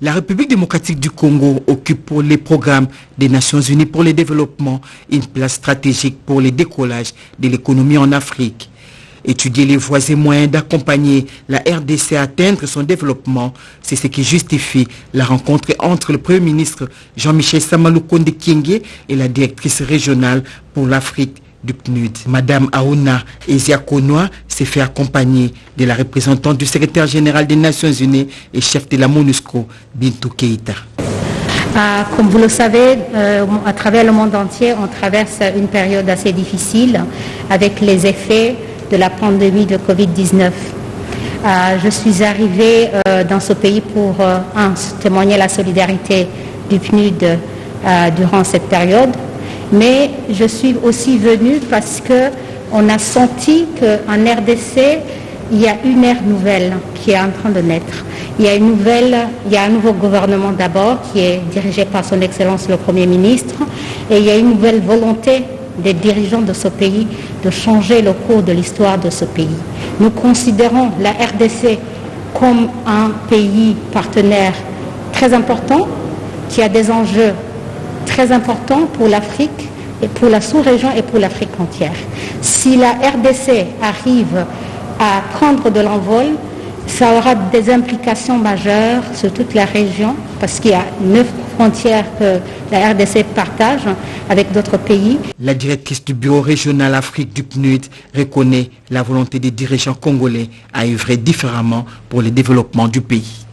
La République démocratique du Congo occupe pour les programmes des Nations Unies pour le développement une place stratégique pour le décollage de l'économie en Afrique. Étudier les voies et moyens d'accompagner la RDC à atteindre son développement, c'est ce qui justifie la rencontre entre le Premier ministre Jean-Michel Samalukonde Kyenge et la directrice régionale pour l'Afrique du PNUD. Madame Aouna Eziakonoa s'est fait accompagner de la représentante du secrétaire général des Nations Unies et chef de la MONUSCO, Bintou Keïta. Comme vous le savez, à travers le monde entier, on traverse une période assez difficile avec les effets de la pandémie de Covid-19. Je suis arrivée dans ce pays pour témoigner la solidarité du PNUD durant cette période, mais je suis aussi venue parce qu'on a senti qu'en RDC, il y a une ère nouvelle qui est en train de naître. Il y a un nouveau gouvernement d'abord qui est dirigé par son Excellence le Premier ministre, et il y a une nouvelle volonté des dirigeants de ce pays de changer le cours de l'histoire de ce pays. Nous considérons la RDC comme un pays partenaire très important, qui a des enjeux très importants pour l'Afrique et pour la sous-région et pour l'Afrique entière. Si la RDC arrive à prendre de l'envol, ça aura des implications majeures sur toute la région, parce qu'il y a 9 frontières que la RDC partage avec d'autres pays. La directrice du bureau régional Afrique du PNUD reconnaît la volonté des dirigeants congolais à œuvrer différemment pour le développement du pays.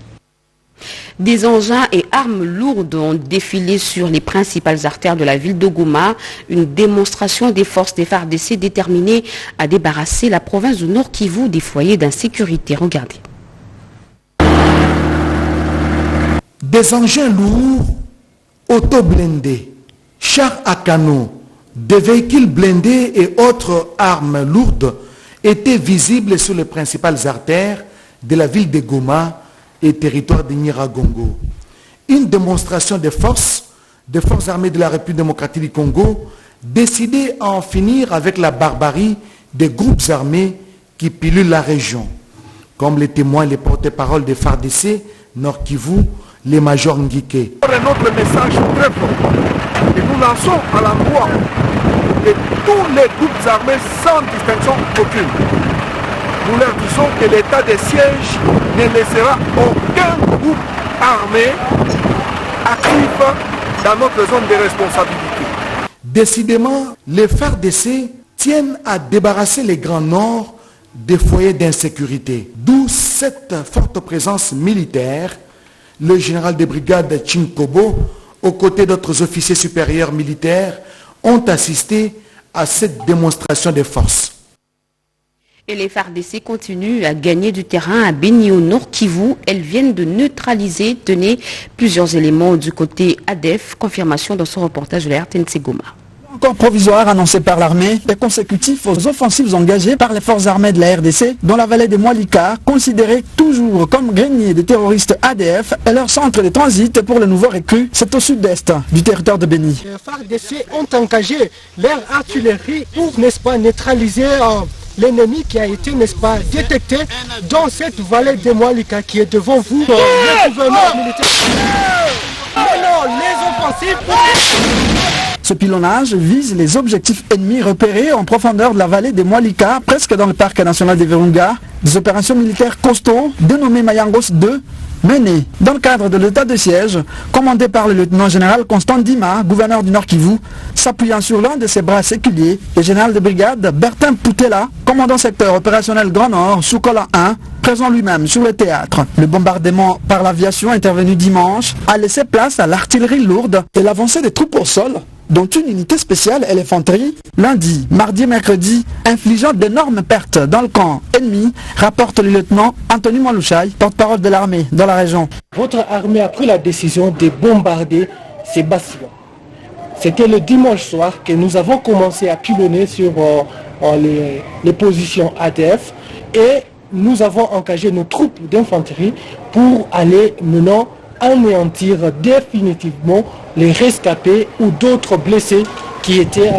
Des engins et armes lourdes ont défilé sur les principales artères de la ville de Goma, une démonstration des forces des FARDC déterminées à débarrasser la province du Nord Kivu des foyers d'insécurité. Regardez. Des engins lourds, auto-blindés, chars à canons, des véhicules blindés et autres armes lourdes étaient visibles sur les principales artères de la ville de Goma et territoire de Nyiragongo. Une démonstration des forces armées de la République démocratique du Congo, décidées à en finir avec la barbarie des groupes armés qui pilulent la région, comme les témoins et les porte-paroles des FARDC, Nord Kivu, les majors Ngike. Notre message très fort, et nous lançons à l'endroit de tous les groupes armés sans distinction aucune. Nous leur disons que l'état de siège ne laissera aucun groupe armé actif dans notre zone de responsabilité. Décidément, les FARDC tiennent à débarrasser les Grands Nord des foyers d'insécurité. D'où cette forte présence militaire. Le général de brigade Chinkobo, aux côtés d'autres officiers supérieurs militaires, ont assisté à cette démonstration de force. Et les FARDC continuent à gagner du terrain à Beni au Nord Kivu. Elles viennent de neutraliser, tenez, plusieurs éléments du côté ADF. Confirmation dans son reportage de la RTNC Goma. Encore provisoire annoncé par l'armée est consécutif aux offensives engagées par les forces armées de la RDC dans la vallée des Moalika, considérée toujours comme grenier des terroristes ADF et leur centre de transit pour le nouveau recrue. C'est au sud-est du territoire de Beni. Les FARDC ont engagé leur artillerie pour, n'est-ce pas, neutraliser l'ennemi qui a été, n'est-ce pas, détecté dans cette vallée des Moalika qui est devant vous. Le gouvernement militaire. Non, les offensives. Ce pilonnage vise les objectifs ennemis repérés en profondeur de la vallée des Moalika, presque dans le parc national des Virunga. Des opérations militaires costauds, dénommées Mayangos 2, menées dans le cadre de l'état de siège, commandé par le lieutenant-général Constant Dima, gouverneur du Nord Kivu, s'appuyant sur l'un de ses bras séculiers, le général de brigade Bertin Poutela, commandant secteur opérationnel Grand Nord, Soukola 1, présent lui-même sur le théâtre. Le bombardement par l'aviation intervenu dimanche a laissé place à l'artillerie lourde et l'avancée des troupes au sol, dont une unité spéciale et l'infanterie, lundi, mardi et mercredi, infligeant d'énormes pertes dans le camp ennemi, rapporte le lieutenant Anthony Malouchaï, porte-parole de l'armée dans la région. Votre armée a pris la décision de bombarder ces bastions. C'était le dimanche soir que nous avons commencé à pilonner sur les positions ADF et nous avons engagé nos troupes d'infanterie pour aller maintenant anéantir définitivement les rescapés ou d'autres blessés qui étaient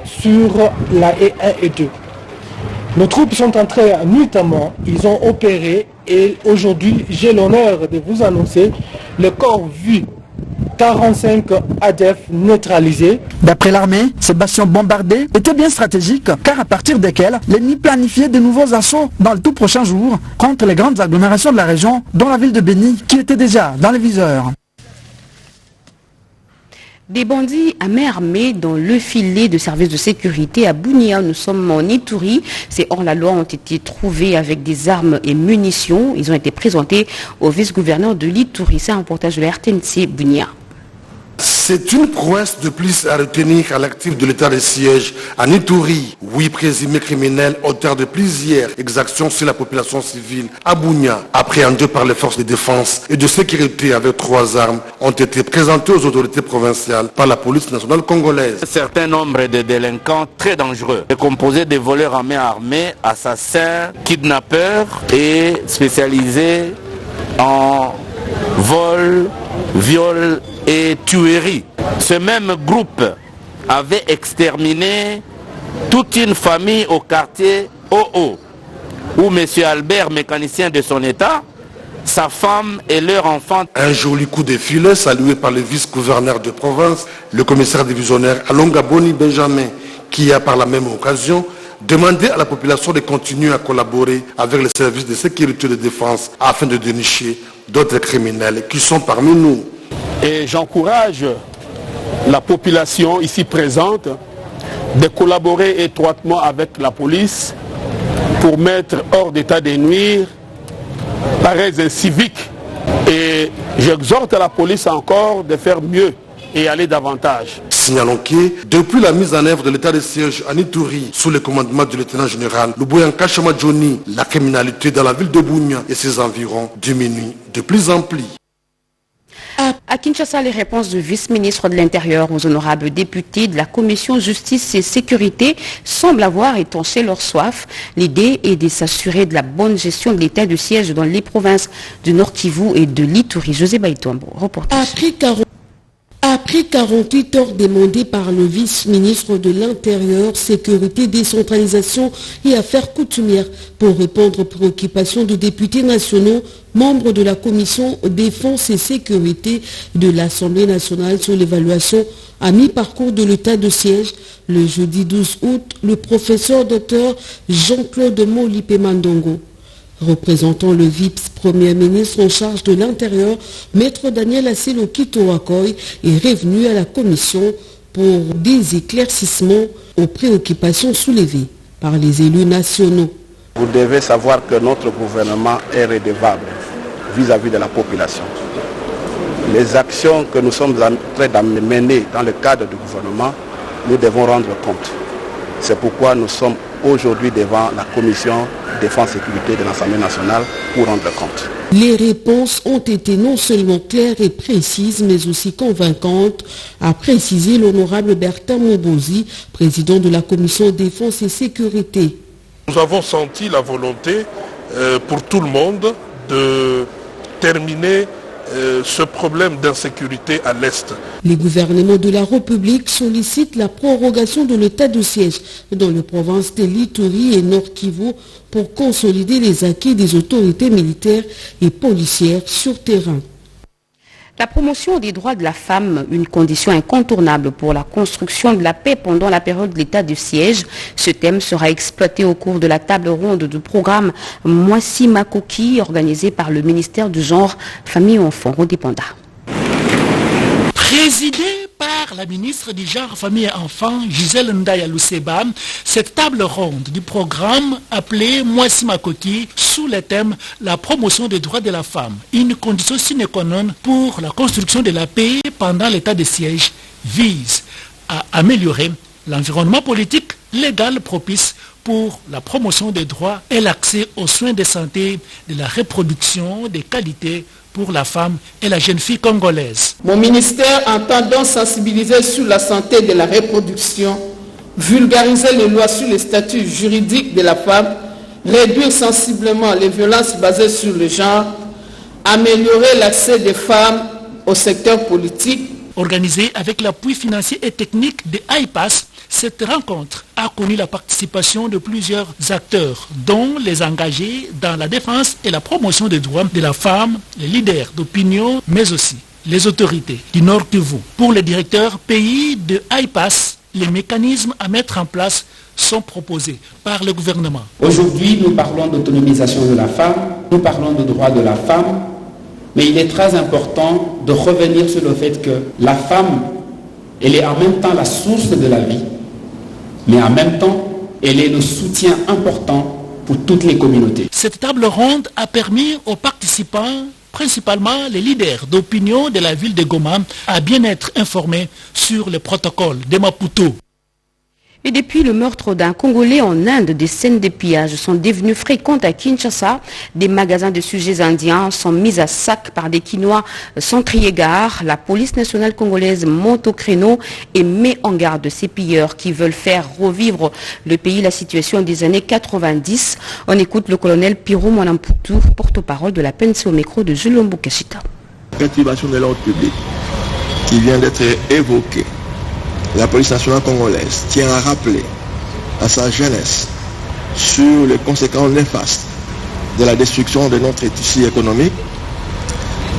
sur la E1 et 2. Nos troupes sont entrées nuitamment, ils ont opéré et aujourd'hui j'ai l'honneur de vous annoncer le corps vu 45 ADF neutralisés. D'après l'armée, ces bastions bombardés étaient bien stratégiques car à partir desquels l'ennemi planifiait de nouveaux assauts dans le tout prochain jour contre les grandes agglomérations de la région, dont la ville de Béni qui était déjà dans les viseurs. Des bandits à main armée dans le filet de services de sécurité à Bunia. Nous sommes en Ituri. Ces hors-la-loi ont été trouvés avec des armes et munitions. Ils ont été présentés au vice-gouverneur de l'Ituri. C'est un reportage de la RTNC Bunia. C'est une prouesse de plus à retenir à l'actif de l'état de siège en Ituri. 8 présumés criminels, auteurs de plusieurs exactions sur la population civile à Bunia, appréhendés par les forces de défense et de sécurité avec 3 armes, ont été présentés aux autorités provinciales par la police nationale congolaise. Un certain nombre de délinquants très dangereux, composés de voleurs à main armée, assassins, kidnappeurs et spécialisés en vol, viol et tuerie. Ce même groupe avait exterminé toute une famille au quartier OO, où M. Albert, mécanicien de son état, sa femme et leur enfant. Un joli coup de filet salué par le vice-gouverneur de province, le commissaire divisionnaire Alonga Boni Benjamin, qui a par la même occasion demandé à la population de continuer à collaborer avec les services de sécurité et de défense afin de dénicher d'autres criminels qui sont parmi nous. Et j'encourage la population ici présente de collaborer étroitement avec la police pour mettre hors d'état de nuire pareils inciviques. Et j'exhorte la police encore de faire mieux et aller davantage. Signalons que, depuis la mise en œuvre de l'état de siège en Ituri, sous le commandement du lieutenant général Luboyanka Chamadjoni, la criminalité dans la ville de Bunia et ses environs diminue de plus en plus. À Kinshasa, les réponses du vice-ministre de l'Intérieur aux honorables députés de la Commission Justice et Sécurité semblent avoir étanché leur soif. L'idée est de s'assurer de la bonne gestion de l'état de siège dans les provinces du Nord Kivu et de l'Ituri. José Baïtouambo, reportage. Après 48 heures demandées par le vice-ministre de l'Intérieur, Sécurité, Décentralisation et Affaires coutumières pour répondre aux préoccupations de députés nationaux, membres de la Commission Défense et Sécurité de l'Assemblée nationale sur l'évaluation à mi-parcours de l'état de siège, le jeudi 12 août, le professeur Dr Jean-Claude Molipe Mandongo, représentant le vice-premier ministre en charge de l'Intérieur, Maître Daniel Asselo Kitoakoy, est revenu à la commission pour des éclaircissements aux préoccupations soulevées par les élus nationaux. Vous devez savoir que notre gouvernement est redevable vis-à-vis de la population. Les actions que nous sommes en train de mener dans le cadre du gouvernement, nous devons rendre compte. C'est pourquoi nous sommes aujourd'hui devant la commission Défense et Sécurité de l'Assemblée nationale pour rendre compte. Les réponses ont été non seulement claires et précises, mais aussi convaincantes, a précisé l'honorable Bertin Mobozi, président de la commission Défense et Sécurité. Nous avons senti la volonté pour tout le monde de terminer ce problème d'insécurité à l'Est. Les gouvernements de la République sollicitent la prorogation de l'état de siège dans les provinces de l'Ituri et Nord Kivu pour consolider les acquis des autorités militaires et policières sur terrain. La promotion des droits de la femme, une condition incontournable pour la construction de la paix pendant la période de l'état de siège. Ce thème sera exploité au cours de la table ronde du programme Mwasi Makoki, organisé par le ministère du Genre, Famille et Enfants, Rodépanda. Présidé par la ministre du Genre, Famille et Enfants, Gisèle Ndaya Luseba, cette table ronde du programme appelée Mwasi Makoki sous le thème La promotion des droits de la femme, une condition sine qua non pour la construction de la paix pendant l'état de siège, vise à améliorer l'environnement politique légal propice pour la promotion des droits et l'accès aux soins de santé, de la reproduction, des qualités pour la femme et la jeune fille congolaise. Mon ministère entend donc sensibiliser sur la santé de la reproduction, vulgariser les lois sur le statut juridique de la femme, réduire sensiblement les violences basées sur le genre, améliorer l'accès des femmes au secteur politique. Organisé avec l'appui financier et technique de IPAS, Cette rencontre a connu la participation de plusieurs acteurs, dont les engagés dans la défense et la promotion des droits de la femme, les leaders d'opinion, mais aussi les autorités du Nord Kivu. Pour le directeur pays de IPAS, les mécanismes à mettre en place sont proposés par le gouvernement. Aujourd'hui, nous parlons d'autonomisation de la femme, nous parlons de droits de la femme, mais il est très important de revenir sur le fait que la femme, elle est en même temps la source de la vie, mais en même temps, elle est le soutien important pour toutes les communautés. Cette table ronde a permis aux participants, principalement les leaders d'opinion de la ville de Goma, à bien être informés sur le protocole de Maputo. Et depuis le meurtre d'un Congolais en Inde, des scènes de pillage sont devenues fréquentes à Kinshasa. Des magasins de sujets indiens sont mis à sac par des Quinois sans crier gare. La police nationale congolaise monte au créneau et met en garde ces pilleurs qui veulent faire revivre le pays, la situation des années 90. On écoute le colonel Pirou Mwanamputu, porte-parole de la PNC au micro de Jules Mbukashita. Perturbation de l'ordre public qui vient d'être évoquée. La police nationale congolaise tient à rappeler à sa jeunesse sur les conséquences néfastes de la destruction de notre tissu économique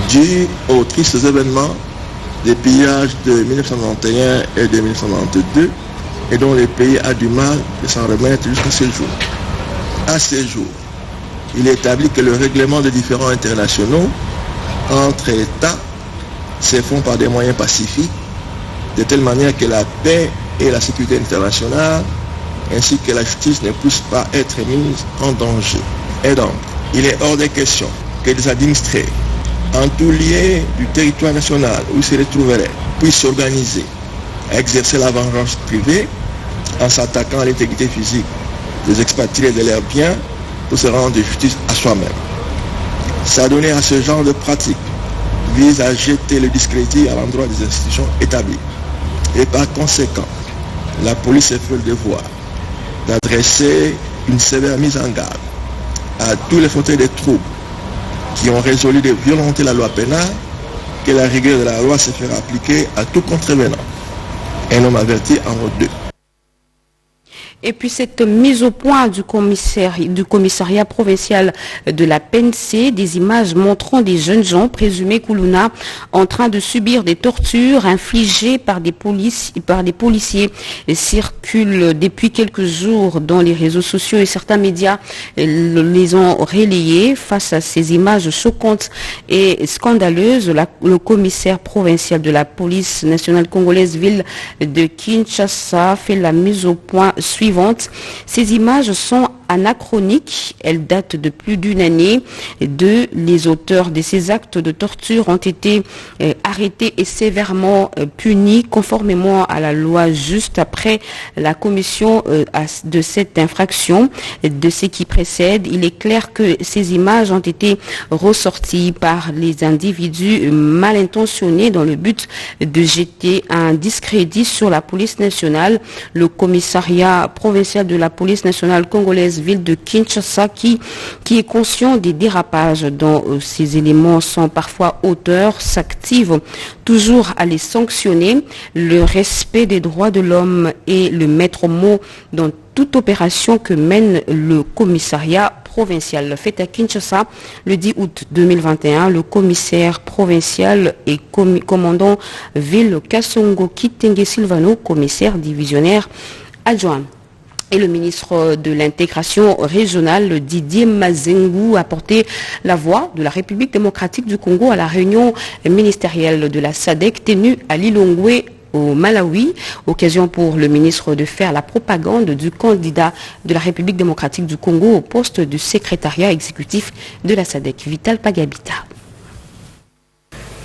dû aux tristes événements des pillages de 1991 et de 1992 et dont le pays a du mal de s'en remettre jusqu'à ce jour. À ce jour, il est établi que le règlement des différends internationaux entre États se font par des moyens pacifiques, de telle manière que la paix et la sécurité internationale ainsi que la justice ne puissent pas être mises en danger. Et donc, il est hors de question que les administrés en tout lieu du territoire national où ils se retrouveraient puissent s'organiser à exercer la vengeance privée en s'attaquant à l'intégrité physique des expatriés de leurs biens pour se rendre de justice à soi-même. S'adonner à ce genre de pratique vise à jeter le discrédit à l'endroit des institutions établies. Et par conséquent, la police se fait le devoir d'adresser une sévère mise en garde à tous les fauteurs de troubles qui ont résolu de violenter la loi pénale, que la rigueur de la loi se fera appliquer à tout contrevenant. Un homme averti en vaut deux. Et puis cette mise au point du commissariat provincial de la PNC, des images montrant des jeunes gens présumés Koulouna en train de subir des tortures infligées par des policiers circulent depuis quelques jours dans les réseaux sociaux et certains médias les ont relayées. Face à ces images choquantes et scandaleuses, le commissaire provincial de la police nationale congolaise ville de Kinshasa fait la mise au point suivante. Ces images sont anachroniques, elles datent de plus d'une année. Les auteurs de ces actes de torture ont été arrêtés et sévèrement punis conformément à la loi juste après la commission de cette infraction. De ce qui précède, il est clair que ces images ont été ressorties par les individus mal intentionnés dans le but de jeter un discrédit sur la police nationale. Le commissariat provincial de la police nationale congolaise ville de Kinshasa qui est conscient des dérapages dont ces éléments sont parfois auteurs, s'active toujours à les sanctionner. Le respect des droits de l'homme est le maître mot dans toute opération que mène le commissariat provincial. Fait à Kinshasa le 10 août 2021, le commissaire provincial et commandant ville Kassongo Kitenge Silvano, commissaire divisionnaire adjoint. Et le ministre de l'intégration régionale, Didier Mazengu, a porté la voix de la République démocratique du Congo à la réunion ministérielle de la SADC tenue à Lilongwe au Malawi. Occasion pour le ministre de faire la propagande du candidat de la République démocratique du Congo au poste du secrétariat exécutif de la SADC, Vital Pagabita.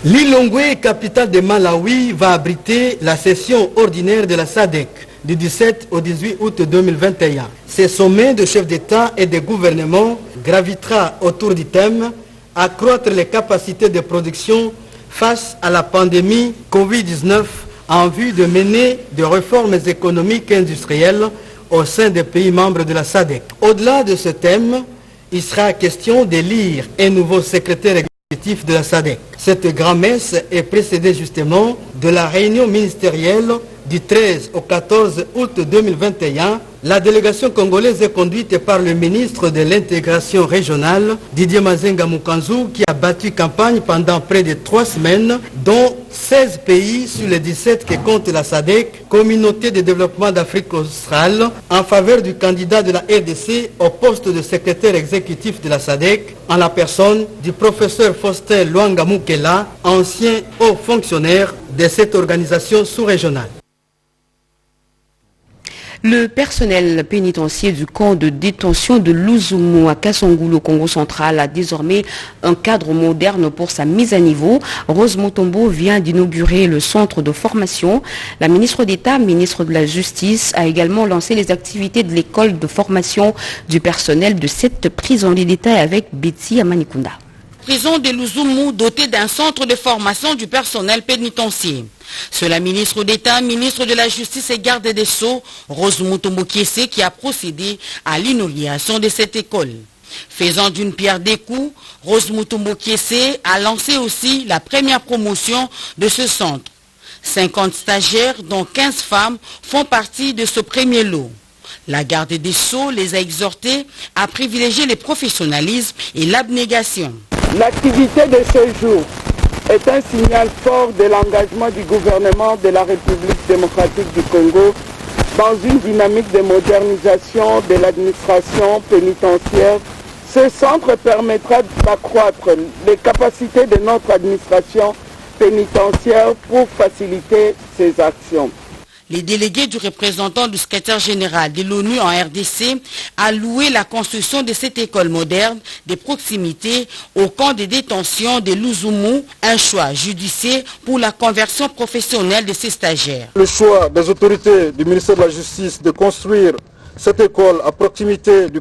Lilongwe, capitale de Malawi, va abriter la session ordinaire de la SADC du 17 au 18 août 2021. Ce sommet de chefs d'État et de gouvernement gravitera autour du thème « Accroître les capacités de production face à la pandémie Covid-19 en vue de mener des réformes économiques et industrielles au sein des pays membres de la SADC ». Au-delà de ce thème, il sera question d'élire un nouveau secrétaire de la SADC. Cette grand-messe est précédée justement de la réunion ministérielle Du 13 au 14 août 2021, la délégation congolaise est conduite par le ministre de l'intégration régionale, Didier Mazenga Mukanzu, qui a battu campagne pendant près de 3 semaines, dont 16 pays sur les 17 que compte la SADC, Communauté de développement d'Afrique australe, en faveur du candidat de la RDC au poste de secrétaire exécutif de la SADC, en la personne du professeur Faustin Luanga Mukela, ancien haut fonctionnaire de cette organisation sous-régionale. Le personnel pénitentiaire du camp de détention de Luzumu à Kasongoulou, au Congo central, a désormais un cadre moderne pour sa mise à niveau. Rose Mutombo vient d'inaugurer le centre de formation. La ministre d'État, ministre de la Justice, a également lancé les activités de l'école de formation du personnel de cette prison. Les détails avec Betty Amanikunda. Prison de Luzumu dotée d'un centre de formation du personnel pénitentiaire. C'est la ministre d'État, ministre de la Justice et garde des Sceaux, Rose Mutombo Kiese, qui a procédé à l'inauguration de cette école. Faisant d'une pierre deux coups, Rose Mutombo Kiese a lancé aussi la première promotion de ce centre. 50 stagiaires, dont 15 femmes, font partie de ce premier lot. La garde des Sceaux les a exhortés à privilégier le professionnalisme et l'abnégation. L'activité de ce jour est un signal fort de l'engagement du gouvernement de la République démocratique du Congo dans une dynamique de modernisation de l'administration pénitentiaire. Ce centre permettra d'accroître les capacités de notre administration pénitentiaire pour faciliter ses actions. Les délégués du représentant du secrétaire général de l'ONU en RDC a loué la construction de cette école moderne de proximité au camp de détention de Luzumu, un choix judiciaire pour la conversion professionnelle de ces stagiaires. Le choix des autorités du ministère de la Justice de construire cette école à proximité du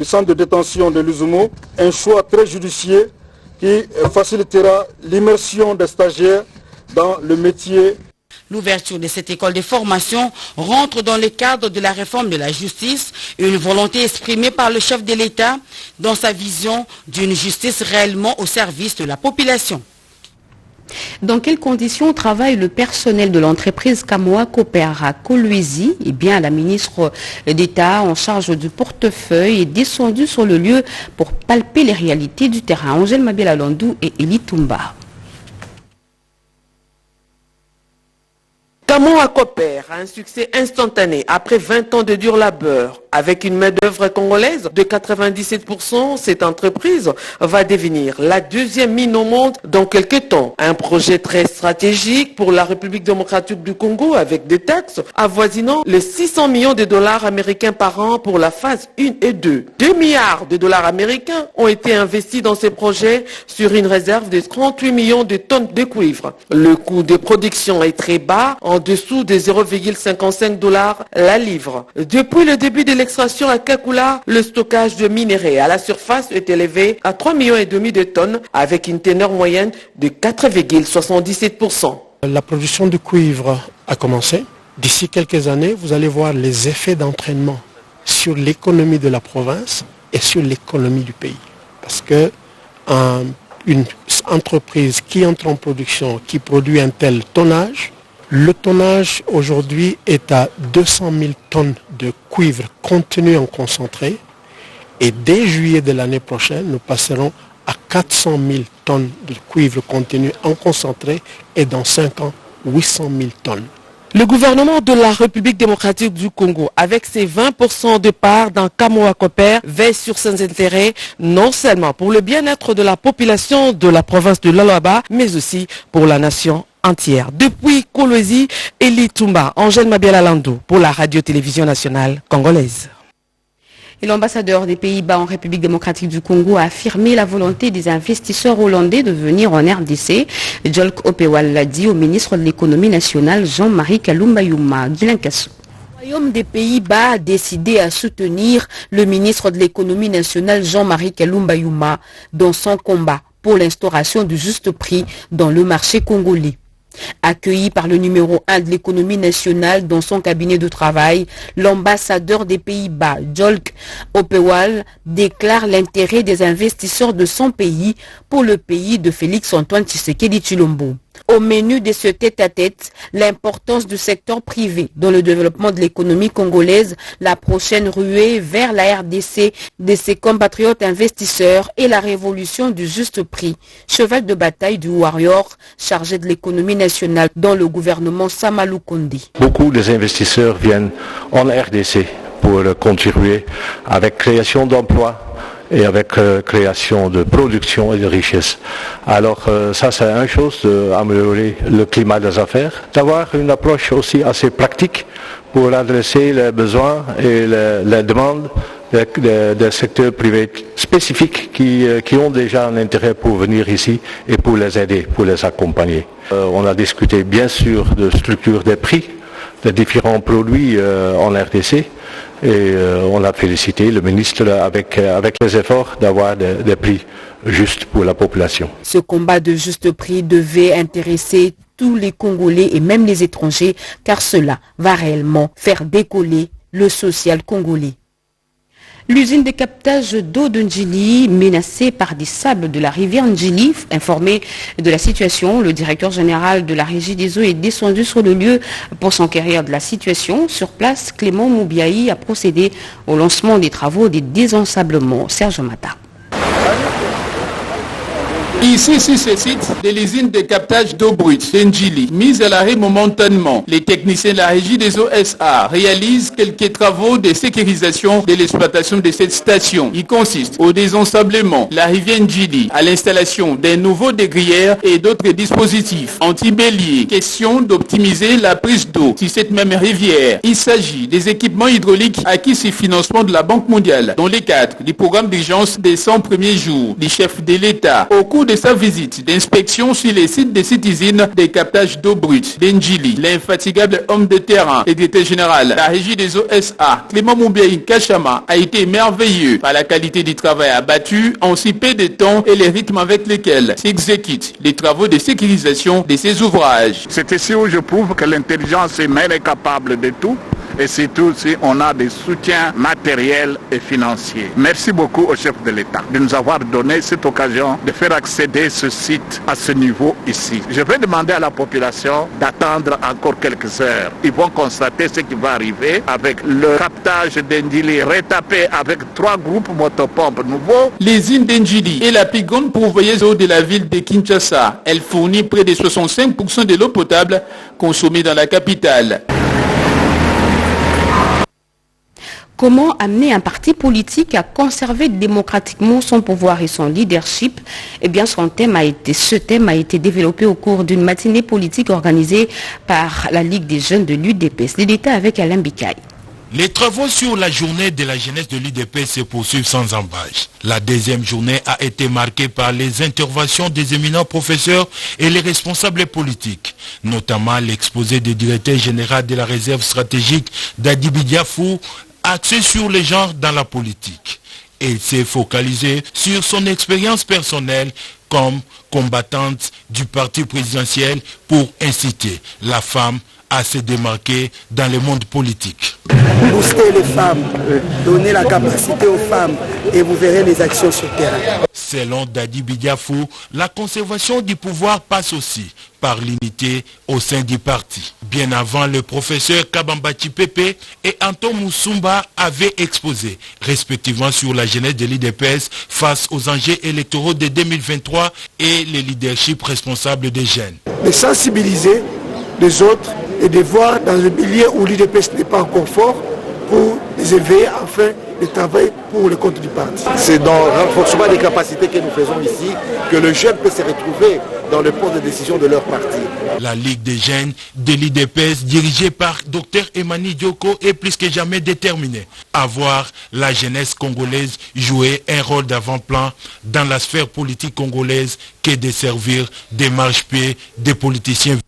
centre de détention de Luzumu, un choix très judicieux qui facilitera l'immersion des stagiaires dans le métier. L'ouverture de cette école de formation rentre dans le cadre de la réforme de la justice, une volonté exprimée par le chef de l'État dans sa vision d'une justice réellement au service de la population. Dans quelles conditions travaille le personnel de l'entreprise Kamoa Coopera Kolwezi? Eh bien, la ministre d'État en charge du portefeuille est descendue sur le lieu pour palper les réalités du terrain. Angèle Mabela Landou et Eli Tumba. Kamoa Coopera a un succès instantané après 20 ans de dur labeur. Avec une main-d'œuvre congolaise de 97%, cette entreprise va devenir la deuxième mine au monde dans quelques temps. Un projet très stratégique pour la République démocratique du Congo avec des taxes avoisinant les 600 millions de dollars américains par an pour la phase 1 et 2. 2 milliards de dollars américains ont été investis dans ces projets sur une réserve de 38 millions de tonnes de cuivre. Le coût de production est très bas, en dessous de 0,55 $ la livre. Depuis le début de l'extraction à Kakula, le stockage de minerais à la surface est élevé à 3,5 millions de tonnes avec une teneur moyenne de 4,77%. La production de cuivre a commencé. D'ici quelques années, vous allez voir les effets d'entraînement sur l'économie de la province et sur l'économie du pays. Parce que une entreprise qui entre en production, qui produit un tel tonnage, le tonnage aujourd'hui est à 200 000 tonnes de cuivre contenu en concentré et dès juillet de l'année prochaine, nous passerons à 400 000 tonnes de cuivre contenu en concentré et dans 5 ans, 800 000 tonnes. Le gouvernement de la République démocratique du Congo, avec ses 20% de part dans Kamoa Coopera, veille sur ses intérêts, non seulement pour le bien-être de la population de la province de Lualaba, mais aussi pour la nation entière. Depuis Kolwezi, Eli Tumba, Angèle Mabela Landou pour la radio-télévision nationale congolaise. Et l'ambassadeur des Pays-Bas en République démocratique du Congo a affirmé la volonté des investisseurs hollandais de venir en RDC. Jolk Opewal l'a dit au ministre de l'économie nationale Jean-Marie Kalumba Youma. Le Royaume des Pays-Bas a décidé à soutenir le ministre de l'économie nationale Jean-Marie Kalumba Youma dans son combat pour l'instauration du juste prix dans le marché congolais. Accueilli par le numéro 1 de l'économie nationale dans son cabinet de travail, l'ambassadeur des Pays-Bas, Jolk Opewal, déclare l'intérêt des investisseurs de son pays pour le pays de Félix-Antoine Tshisekedi Tshilombo. Au menu de ce tête-à-tête, l'importance du secteur privé dans le développement de l'économie congolaise, la prochaine ruée vers la RDC de ses compatriotes investisseurs et la révolution du juste prix. Cheval de bataille du Warrior, chargé de l'économie nationale dans le gouvernement Samalou Kondi. Beaucoup des investisseurs viennent en RDC pour contribuer avec création d'emplois et avec création de production et de richesse. Alors ça c'est une chose, d'améliorer le climat des affaires, d'avoir une approche aussi assez pratique pour adresser les besoins et les demandes des secteurs privés spécifiques qui ont déjà un intérêt pour venir ici et pour les aider, pour les accompagner. On a discuté bien sûr de structure des prix des différents produits en RDC. Et on a félicité le ministre avec les efforts d'avoir des prix justes pour la population. Ce combat de juste prix devait intéresser tous les Congolais et même les étrangers, car cela va réellement faire décoller le social congolais. L'usine de captage d'eau de Ndjili, menacée par des sables de la rivière Ndjili, informé de la situation, le directeur général de la Régie des eaux est descendu sur le lieu pour s'enquérir de la situation. Sur place, Clément Moubiaï a procédé au lancement des travaux des désensablements. Serge Mata. Ici, sur ce site de l'usine de captage d'eau brute Ndjili, mise à l'arrêt momentanément, les techniciens de la Régie des eaux SA réalisent quelques travaux de sécurisation de l'exploitation de cette station. Il consiste au désensablement de la rivière Ndjili, à l'installation d'un nouveau degrillère et d'autres dispositifs anti-béliers. Question d'optimiser la prise d'eau sur cette même rivière. Il s'agit des équipements hydrauliques acquis sur financement de la Banque mondiale dans le cadre du programme d'urgence des 100 premiers jours du chef de l'État. Au cours de sa visite d'inspection sur les sites des usines de captage d'eau brute d'Ndjili, l'infatigable homme de terrain et directeur général de la Régie des eaux SA, Clément Moubiaï Kachama, a été merveilleux par la qualité du travail abattu en si peu de temps et les rythmes avec lesquels s'exécutent les travaux de sécurisation de ces ouvrages. C'est ici où je prouve que l'intelligence humaine est capable de tout. Et surtout si on a des soutiens matériels et financiers. Merci beaucoup au chef de l'État de nous avoir donné cette occasion de faire accéder ce site à ce niveau ici. Je vais demander à la population d'attendre encore quelques heures. Ils vont constater ce qui va arriver avec le captage d'Ndjili retapé avec 3 groupes motopompes nouveaux. L'usine d'Ndjili est la plus grande pourvoyeuse d'eau de la ville de Kinshasa. Elle fournit près de 65% de l'eau potable consommée dans la capitale. Comment amener un parti politique à conserver démocratiquement son pouvoir et son leadership? Eh bien, ce thème a été développé au cours d'une matinée politique organisée par la Ligue des jeunes de l'UDPS. Les détails avec Alain Bikaï. Les travaux sur la journée de la jeunesse de l'UDPS se poursuivent sans embâche. La deuxième journée a été marquée par les interventions des éminents professeurs et les responsables politiques, notamment l'exposé du directeur général de la réserve stratégique Dadibi Diafou, axé sur les genres dans la politique. Il s'est focalisé sur son expérience personnelle comme combattante du parti présidentiel pour inciter la femme à se démarquer dans le monde politique. Booster les femmes, donner la capacité aux femmes et vous verrez les actions sur le terrain. Selon Dadibi Diafou, la conservation du pouvoir passe aussi par l'unité au sein du parti. Bien avant, le professeur Kabambachi Pepe et Anton Moussumba avaient exposé, respectivement sur la jeunesse de l'UDPS face aux enjeux électoraux de 2023 et le leadership responsable des jeunes. De sensibiliser les autres et de voir dans le milieu où l'UDPS n'est pas encore fort pour les éveiller afin de travailler pour le compte du parti. C'est dans le renforcement des capacités que nous faisons ici que le jeune peut se retrouver dans le poste de décision de leur parti. La Ligue des jeunes de l'UDPS, dirigée par Dr Emani Dioko, est plus que jamais déterminée à voir la jeunesse congolaise jouer un rôle d'avant-plan dans la sphère politique congolaise que de servir des marche-pieds des politiciens.